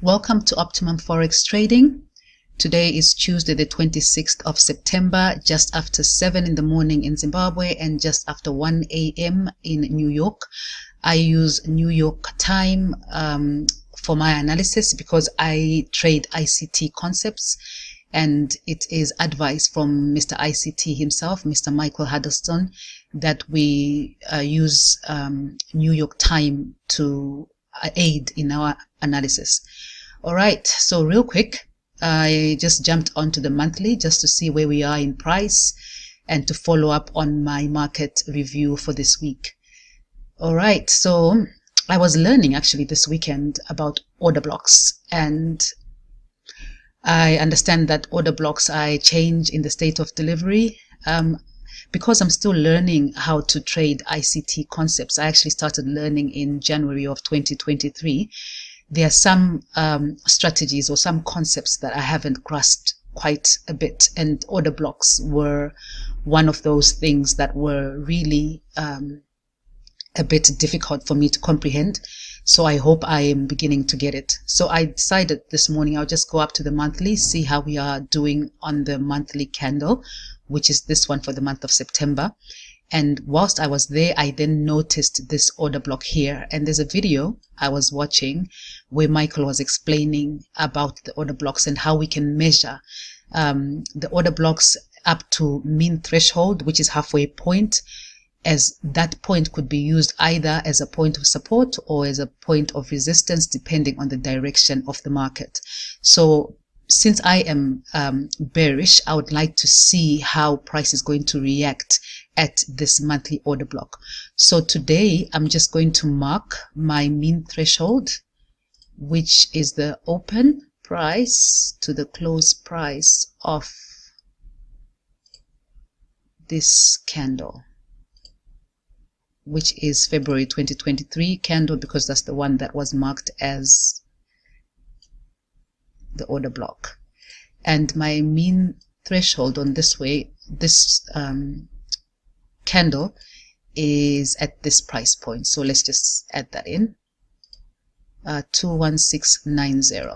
Welcome to Optimum Forex Trading. Today is Tuesday, the 26th of September, just after 7 in the morning in Zimbabwe and just after 1 a.m. in New York. I use New York time for my analysis because I trade ICT concepts, and it is advice from Mr. ICT himself, Mr. Michael Huddleston, that we use New York time to aid in our analysis. All right, so real quick, I just jumped onto the monthly just to see where we are in price and to follow up on my market review for this week. All right, so I was learning actually this weekend about order blocks, and I understand that order blocks are a change in the state of delivery. Because I'm still learning how to trade ICT concepts, I actually started learning in January of 2023. There are some strategies or some concepts that I haven't grasped quite a bit, and order blocks were one of those things that were really a bit difficult for me to comprehend. So I hope I am beginning to get it. So I decided this morning I'll just go up to the monthly, see how we are doing on the monthly candle, which is this one for the month of September. And whilst I was there, I then noticed this order block here. And there's a video I was watching where Michael was explaining about the order blocks and how we can measure the order blocks up to mean threshold, which is halfway point, as that point could be used either as a point of support or as a point of resistance, depending on the direction of the market. So since I am bearish, I would like to see how price is going to react at this monthly order block. So today I'm just going to mark my mean threshold, which is the open price to the close price of this candle, which is February 2023 candle, because that's the one that was marked as the order block. And my mean threshold on this candle is at this price point. So let's just add that in, 21690.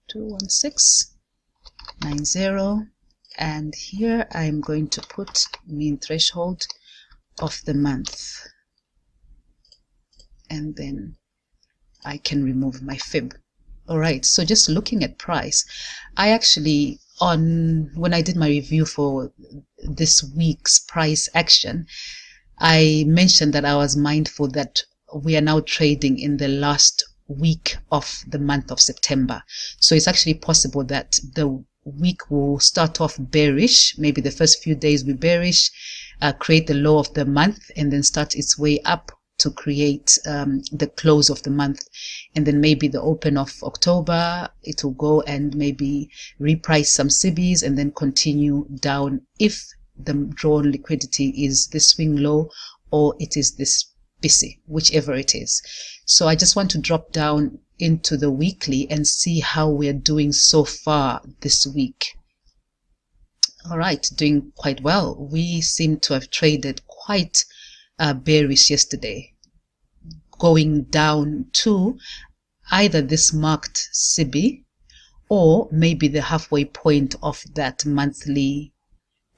21690. And here I'm going to put mean threshold of the month, and then I can remove my fib. All right, so just looking at price, I actually, when I did my review for this week's price action, I mentioned that I was mindful that we are now trading in the last week of the month of September. So it's actually possible that the week will start off bearish. Maybe the first few days we bearish, create the low of the month, and then start its way up to create the close of the month. And then maybe the open of October, it will go and maybe reprice some CBs and then continue down if the drawn liquidity is the swing low or it is this busy, whichever it is. So I just want to drop down into the weekly and see how we're doing so far this week. All right, doing quite well. We seem to have traded quite bearish yesterday, going down to either this marked CB or maybe the halfway point of that monthly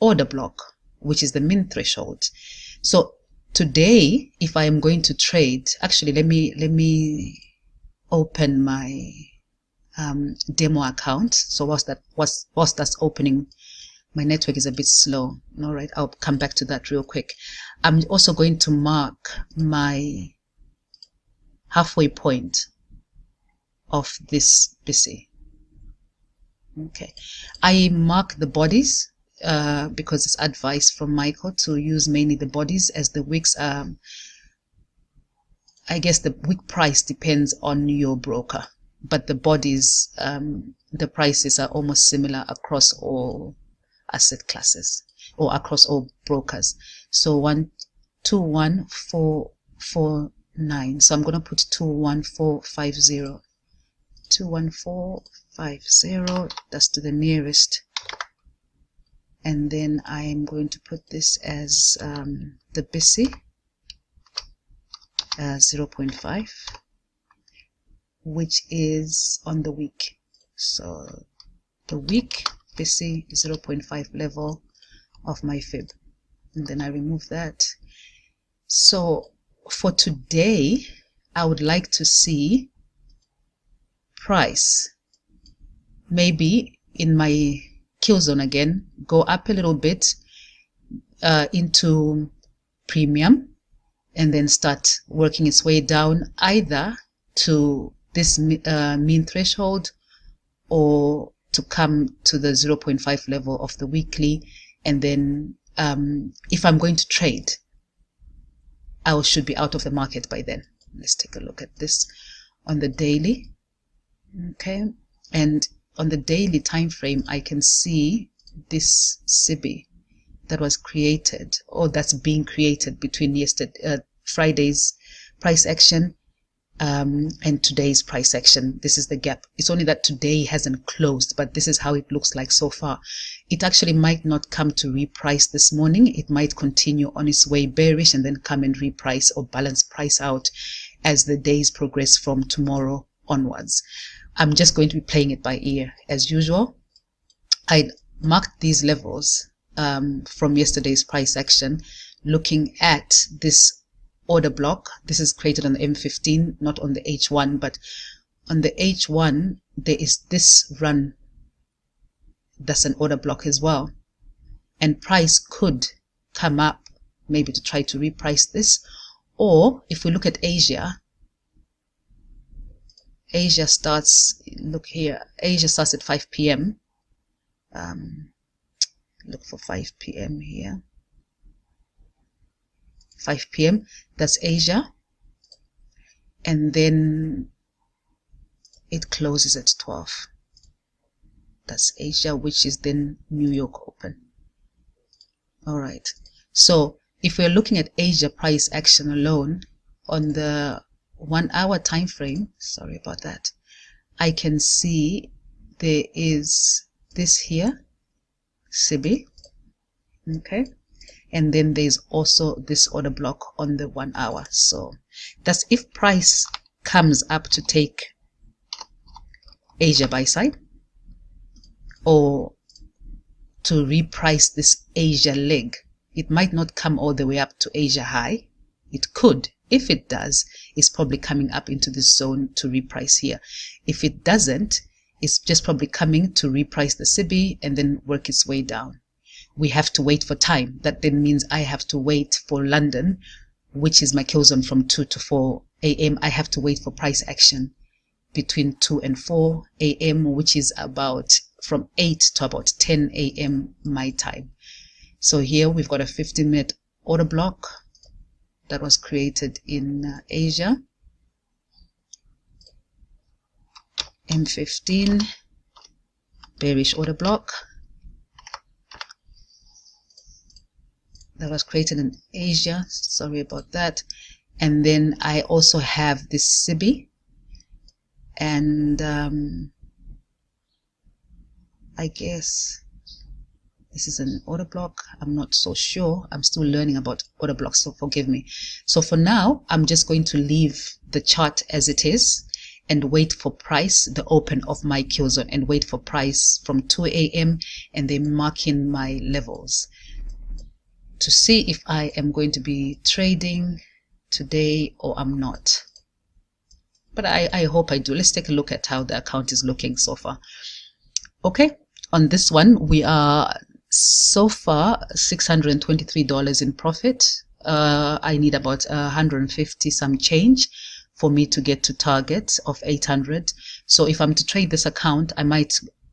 order block, which is the mean threshold. So today, if I am going to trade, actually let me open my demo account. So whilst that's opening, my network is a bit slow. All right, I'll come back to that real quick. I'm also going to mark my halfway point of this BC. Okay, I mark the bodies because it's advice from Michael to use mainly the bodies, as the wicks I guess the wick price depends on your broker, but the bodies, the prices are almost similar across all asset classes or across all brokers. So 21449. So I'm going to put 21450. 21450. That's to the nearest. And then I am going to put this as the BC. 0.5, which is on the week. So the week BC 0.5 level of my fib, and then I remove that. So for today, I would like to see price maybe in my kill zone again go up a little bit into premium, and then start working its way down either to this mean threshold or to come to the 0.5 level of the weekly. And then if I'm going to trade, I should be out of the market by then. Let's take a look at this on the daily. Okay, and on the daily time frame, I can see this CB that was created, or that's being created between Friday's price action and today's price action. This is the gap. It's only that today hasn't closed, but this is how it looks like so far. It actually might not come to reprice this morning. It might continue on its way bearish and then come and reprice or balance price out as the days progress from tomorrow onwards. I'm just going to be playing it by ear as usual. I marked these levels from yesterday's price action, looking at this order block. This is created on the M15, not on the H1, but on the H1 there is this run that's an order block as well, and price could come up maybe to try to reprice this. Or if we look at Asia starts, look here, Asia starts at 5 p.m. Look for 5 p.m. here. 5 p.m. that's Asia, and then it closes at 12. That's Asia, which is then New York open. All right, so if we're looking at Asia price action alone on the 1 hour time frame, sorry about that, I can see there is this here, CB, okay, and then there's also this order block on the 1 hour. So that's if price comes up to take Asia buy side or to reprice this Asia leg. It might not come all the way up to Asia high. It could. If it does, it's probably coming up into this zone to reprice here. If it doesn't, it's just probably coming to reprice the CB and then work its way down. We have to wait for time. That then means I have to wait for London, which is my kill zone from 2 to 4 a.m. I have to wait for price action between 2 and 4 a.m., which is about from 8 to about 10 a.m. my time. So here we've got a 15-minute order block that was created in Asia. M15, bearish order block that was created in Asia. Sorry about that. And then I also have this CB, and I guess this is an order block. I'm not so sure. I'm still learning about order blocks, so forgive me. So for now, I'm just going to leave the chart as it is and wait for price, the open of my kill zone, and wait for price from 2 a.m. and then mark in my levels to see if I am going to be trading today or I'm not. But I hope I do. Let's take a look at how the account is looking so far. Okay, on this one, we are so far $623 in profit. I need about 150 some change for me to get to target of 800. So if I'm to trade this account, I might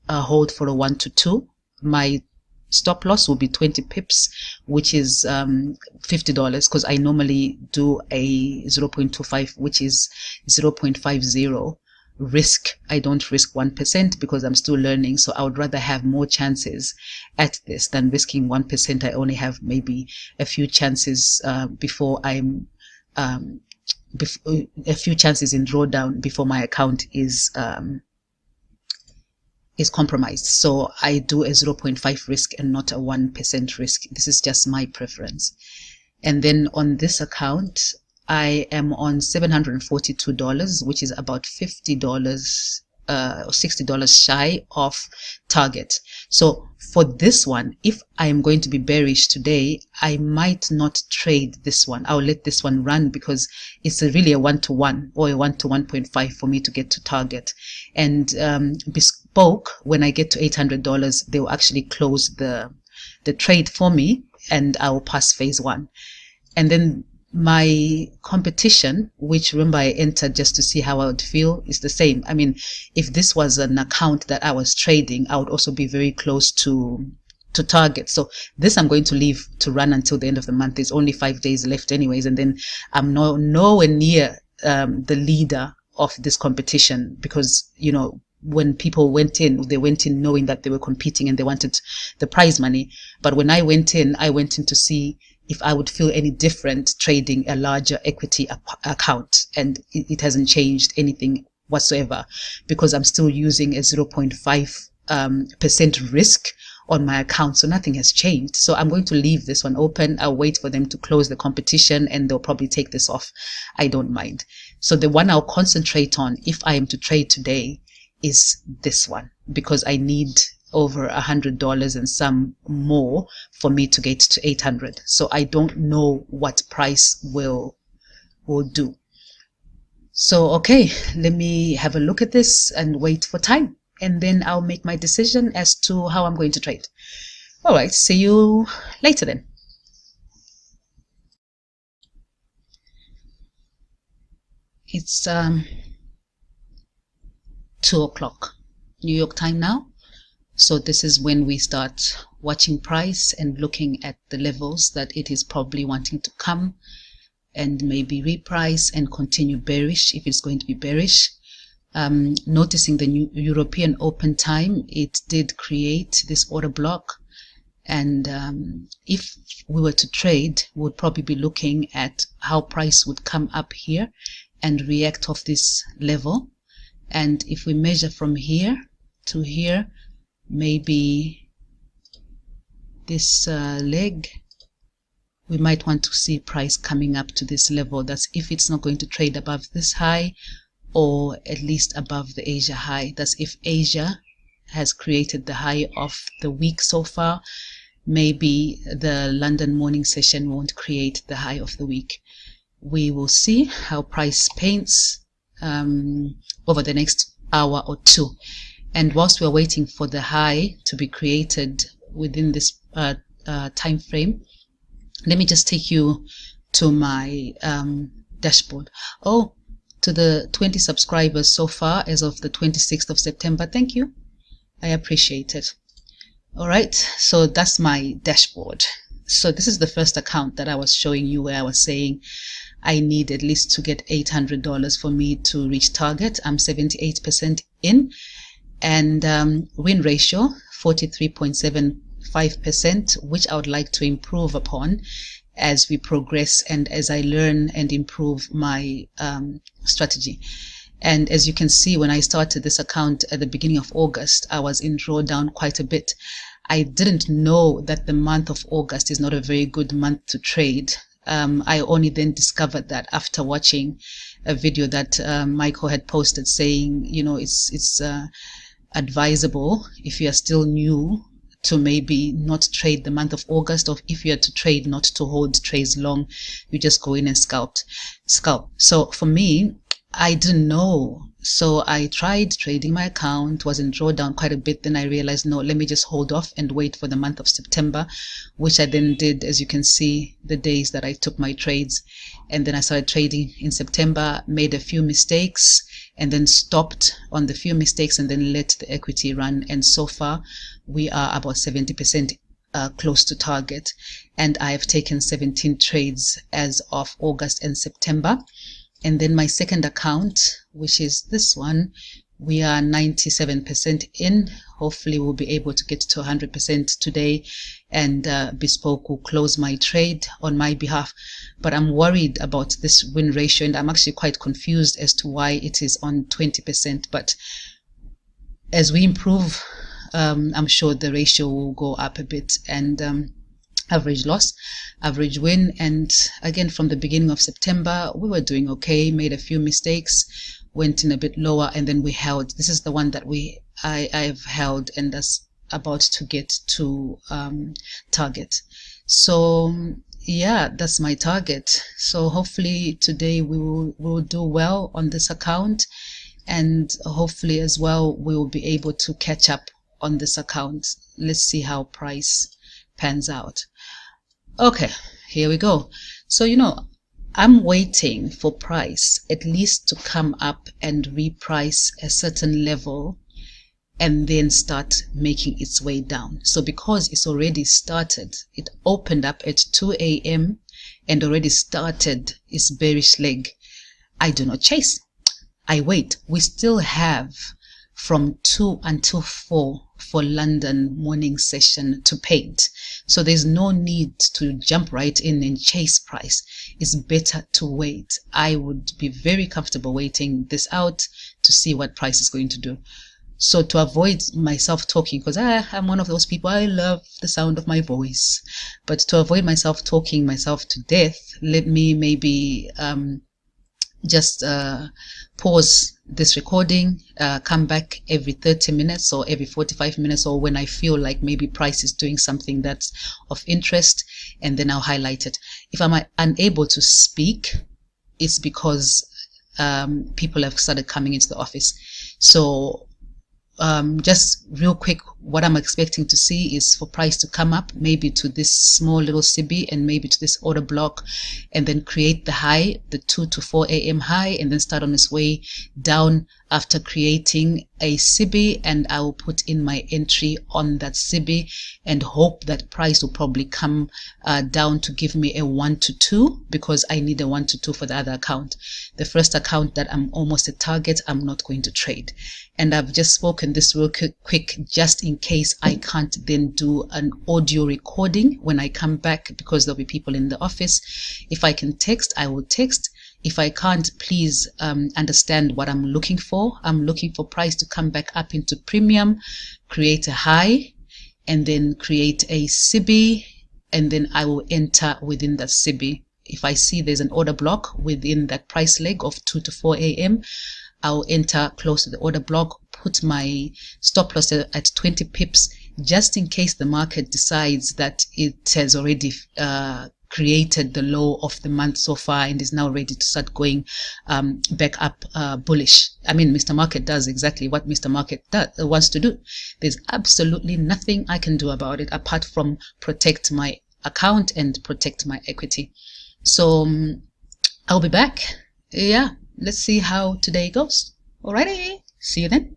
hold for a 1 to 2. My stop loss will be 20 pips, which is $50, because I normally do a 0.25, which is 0.50 risk. I don't risk 1% because I'm still learning, so I would rather have more chances at this than risking 1%. I only have maybe a few chances before I'm a few chances in drawdown before my account is compromised. So I do a 0.5 risk and not a 1% risk. This is just my preference. And then on this account, I am on $742, which is about $50 or $60 shy of target. So for this one, if I am going to be bearish today, I might not trade this one. I'll let this one run because it's really a 1-to-1 or a 1-to-1.5 for me to get to target. And Bespoke, when I get to $800, they will actually close the trade for me, and I will pass phase one. And then my competition, which remember I entered just to see how I would feel, is the same. I mean, if this was an account that I was trading, I would also be very close to target. So this I'm going to leave to run until the end of the month. There's only 5 days left anyways, and then I'm nowhere near the leader of this competition, because when people went in, they went in knowing that they were competing and they wanted the prize money. But when I went in to see if I would feel any different trading a larger equity account, and it hasn't changed anything whatsoever, because I'm still using a 0.5% risk on my account, so nothing has changed. So I'm going to leave this one open. I'll wait for them to close the competition and they'll probably take this off. I don't mind. So the one I'll concentrate on if I am to trade today is this one, because I need over $100 and some more for me to get to 800. So I don't know what price will do. So okay, let me have a look at this and wait for time, and then I'll make my decision as to how I'm going to trade. All right, see you later then. It's 2 o'clock New York time now. So this is when we start watching price and looking at the levels that it is probably wanting to come and maybe reprice and continue bearish if it's going to be bearish. Noticing the new European open time, it did create this order block. And if we were to trade, we would probably be looking at how price would come up here and react off this level. And if we measure from here to here, maybe this leg, we might want to see price coming up to this level. That's if it's not going to trade above this high, or at least above the Asia high. That's if Asia has created the high of the week so far. Maybe the London morning session won't create the high of the week. We will see how price paints over the next hour or two. And whilst we're waiting for the high to be created within this time frame, let me just take you to my dashboard. Oh, to the 20 subscribers so far as of the 26th of September. Thank you. I appreciate it. All right, so that's my dashboard. So this is the first account that I was showing you, where I was saying I need at least to get $800 for me to reach target. I'm 78% in, and win ratio 43.75%, which I would like to improve upon as we progress and as I learn and improve my strategy. And as you can see, when I started this account at the beginning of August, I was in drawdown quite a bit. I didn't know that the month of August is not a very good month to trade. I only then discovered that after watching a video that Michael had posted saying, it's advisable if you are still new to maybe not trade the month of August, or if you are to trade, not to hold trades long, you just go in and scalp. So for me, I didn't know. So I tried trading my account, was in drawdown quite a bit. Then I realized, no, let me just hold off and wait for the month of September, which I then did, as you can see, the days that I took my trades. And then I started trading in September, made a few mistakes, and then stopped on the few mistakes and then let the equity run. And so far, we are about 70% close to target. And I have taken 17 trades as of August and September. And then my second account, which is this one, we are 97% in. Hopefully we'll be able to get to 100% today, and Bespoke will close my trade on my behalf. But I'm worried about this win ratio, and I'm actually quite confused as to why it is on 20%. But as we improve, I'm sure the ratio will go up a bit. And average loss, average win. And again, from the beginning of September, we were doing okay, made a few mistakes, went in a bit lower, and then we held. This is the one that I've held, and that's about to get to target. So yeah, that's my target. So hopefully today we will do well on this account, and hopefully as well we will be able to catch up on this account. Let's see how price pans out. Okay, here we go. So I'm waiting for price at least to come up and reprice a certain level and then start making its way down. So because it's already started, it opened up at 2 a.m. and already started its bearish leg, I do not chase. I wait. We still have from 2 until 4 for London morning session to paint. So there's no need to jump right in and chase price. It's better to wait. I would be very comfortable waiting this out to see what price is going to do. So to avoid myself talking, because I'm one of those people, I love the sound of my voice, but to avoid myself talking myself to death, let me maybe just pause this recording, come back every 30 minutes or every 45 minutes, or when I feel like maybe price is doing something that's of interest, and then I'll highlight it. If I'm unable to speak, it's because people have started coming into the office. So just real quick, what I'm expecting to see is for price to come up maybe to this small little CB and maybe to this order block, and then create the high, the 2 to 4 a.m. high, and then start on its way down after creating a CB, and I will put in my entry on that CB and hope that price will probably come down to give me a 1 to 2, because I need a 1 to 2 for the other account. The first account that I'm almost at target, I'm not going to trade. And I've just spoken this real quick just in case I can't then do an audio recording when I come back, because there'll be people in the office. If I can text, I will text. If I can't, please understand what I'm looking for. I'm looking for price to come back up into premium, create a high, and then create a CB, and then I will enter within that CB. If I see there's an order block within that price leg of 2 to 4 a.m., I'll enter close to the order block, put my stop loss at 20 pips, just in case the market decides that it has already created the low of the month so far and is now ready to start going back up bullish. I mean, Mr. Market does exactly what Mr. Market wants to do. There's absolutely nothing I can do about it apart from protect my account and protect my equity. So I'll be back. Yeah, let's see how today goes. Alrighty, see you then.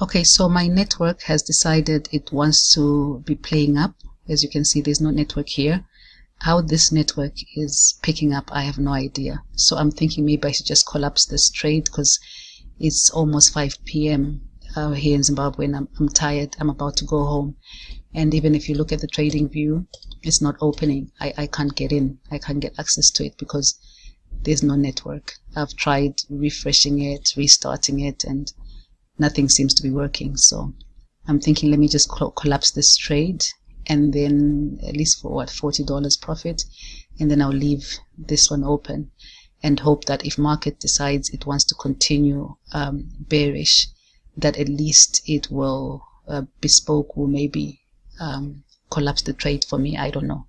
Okay, so my network has decided it wants to be playing up. As you can see, there's no network here. How this network is picking up, I have no idea. So I'm thinking maybe I should just collapse this trade because it's almost 5 p.m. Here in Zimbabwe, and I'm tired. I'm about to go home. And even if you look at the trading view, it's not opening. I can't get in. I can't get access to it because there's no network. I've tried refreshing it, restarting it, and nothing seems to be working. So I'm thinking, let me just collapse this trade, and then at least for what, $40 profit, and then I'll leave this one open and hope that if market decides it wants to continue bearish, that at least it will Bespoke will maybe collapse the trade for me. I don't know.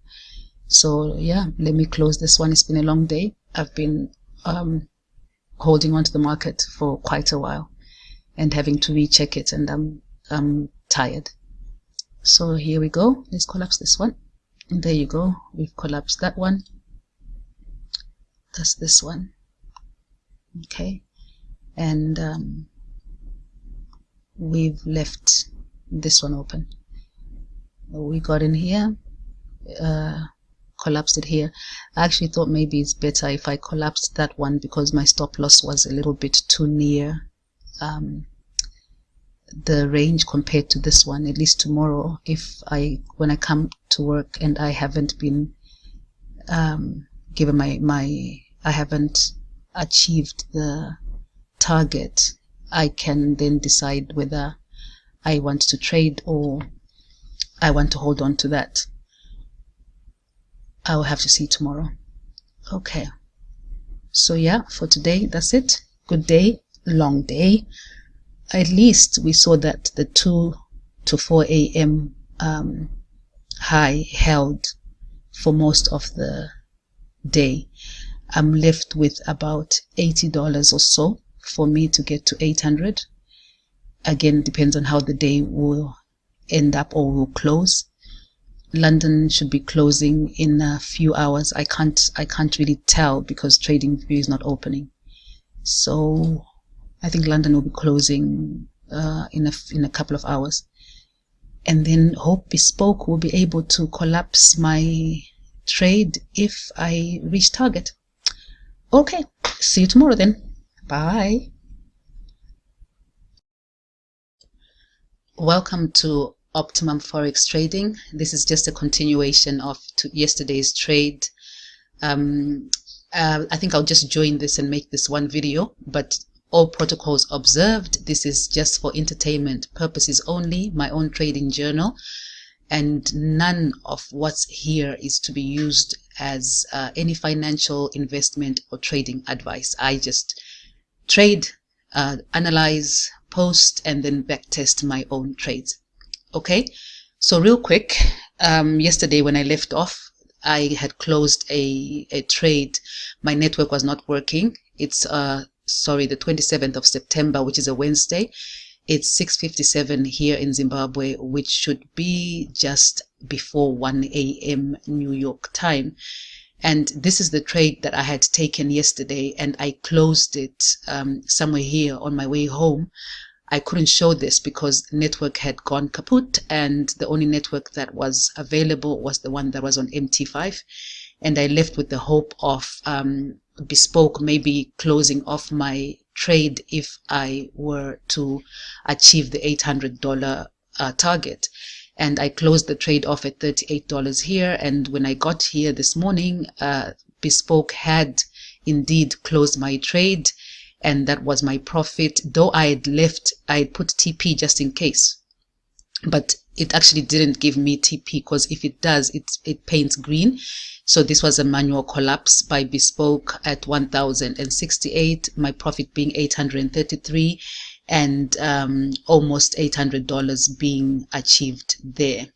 So yeah, let me close this one. It's been a long day. I've been holding on to the market for quite a while and having to recheck it, and I'm tired. So here we go. Let's collapse this one. And there you go. We've collapsed that one. That's this one. Okay. And we've left this one open. We got in here, collapsed it here. I actually thought maybe it's better if I collapsed that one because my stop loss was a little bit too near the range compared to this one. At least tomorrow, when I come to work and I haven't been given I haven't achieved the target, I can then decide whether I want to trade or I want to hold on to that. I'll have to see tomorrow. Okay, so yeah, for today that's it. Good day, long day. At least we saw that the 2 to 4 a.m. high held for most of the day. I'm left with about $80 or so for me to get to 800. Again, depends on how the day will end up or will close. London should be closing in a few hours. I can't really tell because TradingView is not opening. So I think London will be closing in a couple of hours, and then hope Bespoke will be able to collapse my trade if I reach target. Okay, see you tomorrow then. Bye. Welcome to Optimum Forex Trading. This is just a continuation of yesterday's trade. I think I'll just join this and make this one video, but all protocols observed. This is just for entertainment purposes only, my own trading journal, and none of what's here is to be used as any financial investment or trading advice. I just trade, analyze, post, and then backtest my own trades. Okay, so real quick, yesterday when I left off, I had closed a trade. My network was not working. It's the 27th of September, which is a Wednesday. It's 6:57 here in Zimbabwe, which should be just before 1 a.m. New York time. And this is the trade that I had taken yesterday, and I closed it somewhere here on my way home. I couldn't show this because network had gone kaput, and the only network that was available was the one that was on MT5. And I left with the hope of Bespoke maybe closing off my trade if I were to achieve the $800 target. And I closed the trade off at $38 here. And when I got here this morning, Bespoke had indeed closed my trade, and that was my profit. Though I had put TP just in case, but it actually didn't give me TP, because if it does, it paints green. So this was a manual collapse by Bespoke at 1,068, my profit being 833, and almost $800 being achieved there.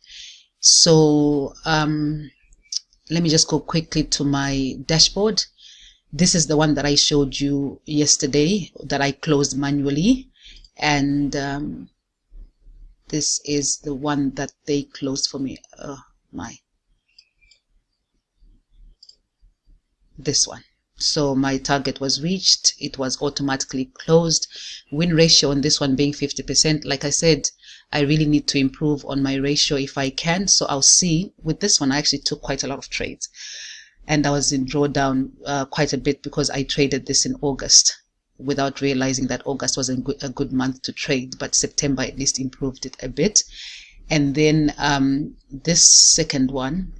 So let me just go quickly to my dashboard. This is the one that I showed you yesterday that I closed manually, and this is the one that they closed for me. This one. So my target was reached. It was automatically closed. Win ratio on this one being 50%. Like I said, I really need to improve on my ratio if I can. So I'll see. With this one, I actually took quite a lot of trades. And I was in drawdown quite a bit because I traded this in August without realizing that August wasn't a good month to trade. But September at least improved it a bit. And then this second one,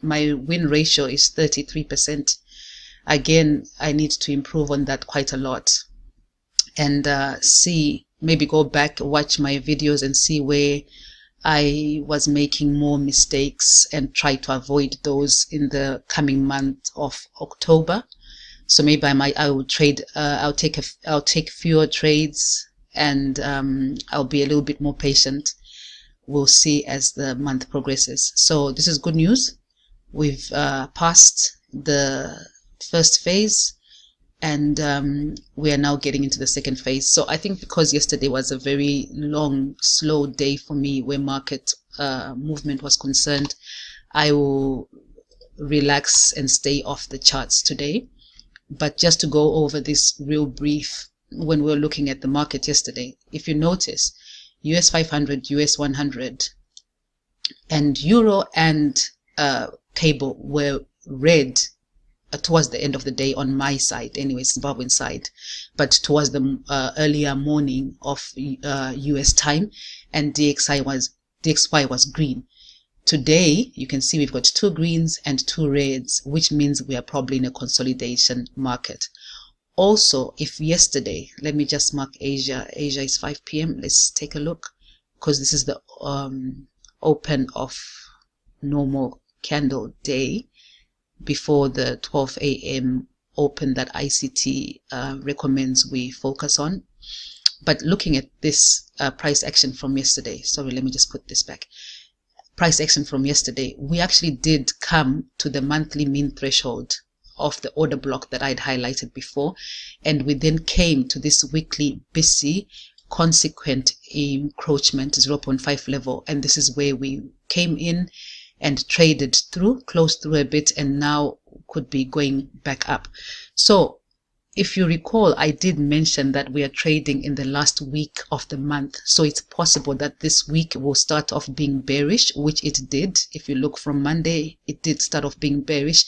my win ratio is 33%. Again, I need to improve on that quite a lot, and maybe go back, watch my videos and see where I was making more mistakes and try to avoid those in the coming month of October. So maybe I will trade, I'll take fewer trades, and I'll be a little bit more patient. We'll see as the month progresses. So this is good news. We've passed the first phase, and we are now getting into the second phase. So I think because yesterday was a very long, slow day for me where market movement was concerned, I will relax and stay off the charts today. But just to go over this real brief, when we were looking at the market yesterday, if you notice, US 500, US 100, and Euro and cable were red towards the end of the day on my side, anyway, Zimbabwean side, but towards the earlier morning of US time, and DXY was green. Today, you can see we've got 2 greens and 2 reds, which means we are probably in a consolidation market. Also, if yesterday, let me just mark Asia. Asia is 5 p.m. Let's take a look, because this is the open of normal candle day before the 12 a.m. open that ICT recommends we focus on. But looking at this price action from yesterday, sorry, let me just put this back. Price action from yesterday, we actually did come to the monthly mean threshold of the order block that I'd highlighted before, and we then came to this weekly busy consequent encroachment 0.5 level, and this is where we came in and traded through, closed through a bit, and now could be going back up. So if you recall, I did mention that we are trading in the last week of the month, so it's possible that this week will start off being bearish, which it did. If you look from Monday, it did start off being bearish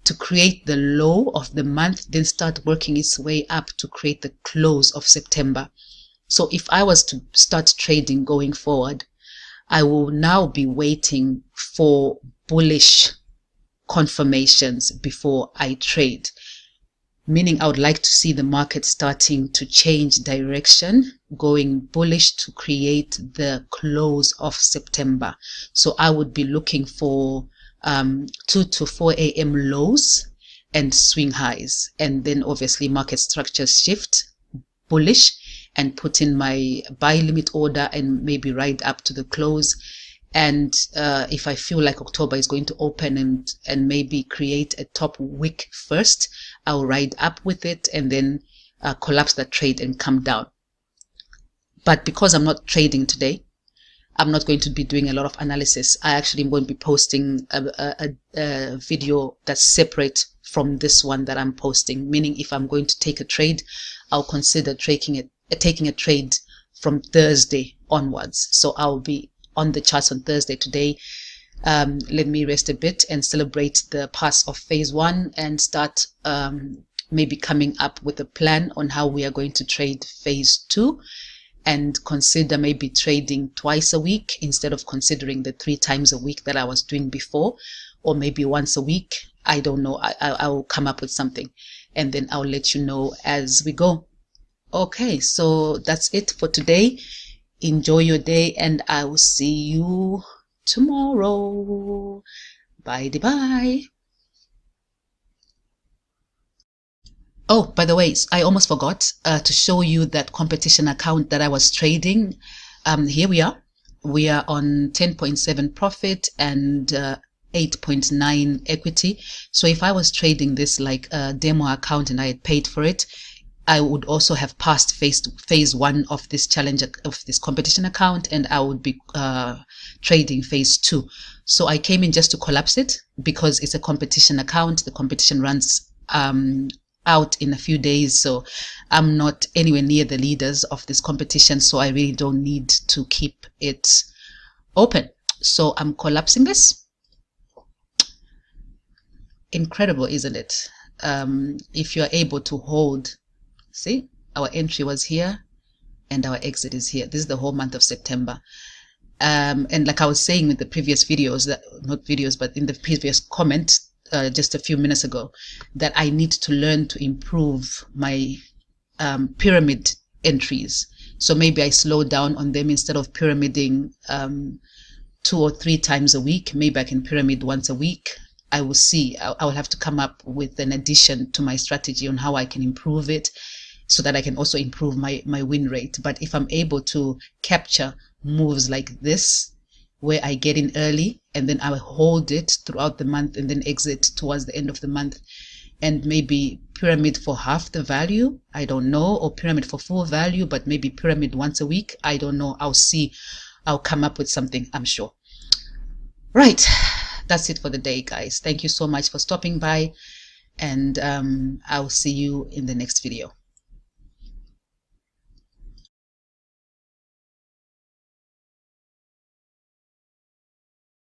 to create the low of the month, then start working its way up to create the close of September. So if I was to start trading going forward, I will now be waiting for bullish confirmations before I trade. Meaning I would like to see the market starting to change direction, going bullish to create the close of September. So I would be looking for 2 to 4 a.m. lows and swing highs. And then obviously market structures shift bullish and put in my buy limit order and maybe ride up to the close. And if I feel like October is going to open and maybe create a top wick first, I'll ride up with it and then collapse that trade and come down. But because I'm not trading today, I'm not going to be doing a lot of analysis. I actually won't be posting a video that's separate from this one that I'm posting. Meaning if I'm going to take a trade, I'll consider taking a trade from Thursday onwards. So I'll be on the charts on Thursday today. Let me rest a bit and celebrate the pass of phase 1 and start maybe coming up with a plan on how we are going to trade phase 2, and consider maybe trading twice a week instead of considering the 3 times a week that I was doing before, or maybe once a week. I don't know. I will come up with something and then I'll let you know as we go. Okay, so that's it for today. Enjoy your day and I will see you tomorrow. Bye. Oh, by the way, I almost forgot to show you that competition account that I was trading. Here we are. We are on 10.7 profit and 8.9 equity. So if I was trading this like a demo account and I had paid for it, I would also have passed phase 1 of this challenge, of this competition account, and I would be trading phase 2. So I came in just to collapse it because it's a competition account. The competition runs out in a few days, so I'm not anywhere near the leaders of this competition, so I really don't need to keep it open. So I'm collapsing this. Incredible, isn't it? If you're able to hold, see, our entry was here and our exit is here. This is the whole month of September. And like I was saying with the previous videos, that not videos, but in the previous comment just a few minutes ago, that I need to learn to improve my pyramid entries. So maybe I slow down on them. Instead of pyramiding 2 or 3 times a week, maybe I can pyramid once a week. I will see. I will have to come up with an addition to my strategy on how I can improve it, so that I can also improve my win rate. But if I'm able to capture moves like this, where I get in early and then I will hold it throughout the month and then exit towards the end of the month, and maybe pyramid for half the value, I don't know, or pyramid for full value, but maybe pyramid once a week, I don't know. I'll see. I'll come up with something, I'm sure. Right, that's it for the day, guys. Thank you so much for stopping by, and I'll see you in the next video.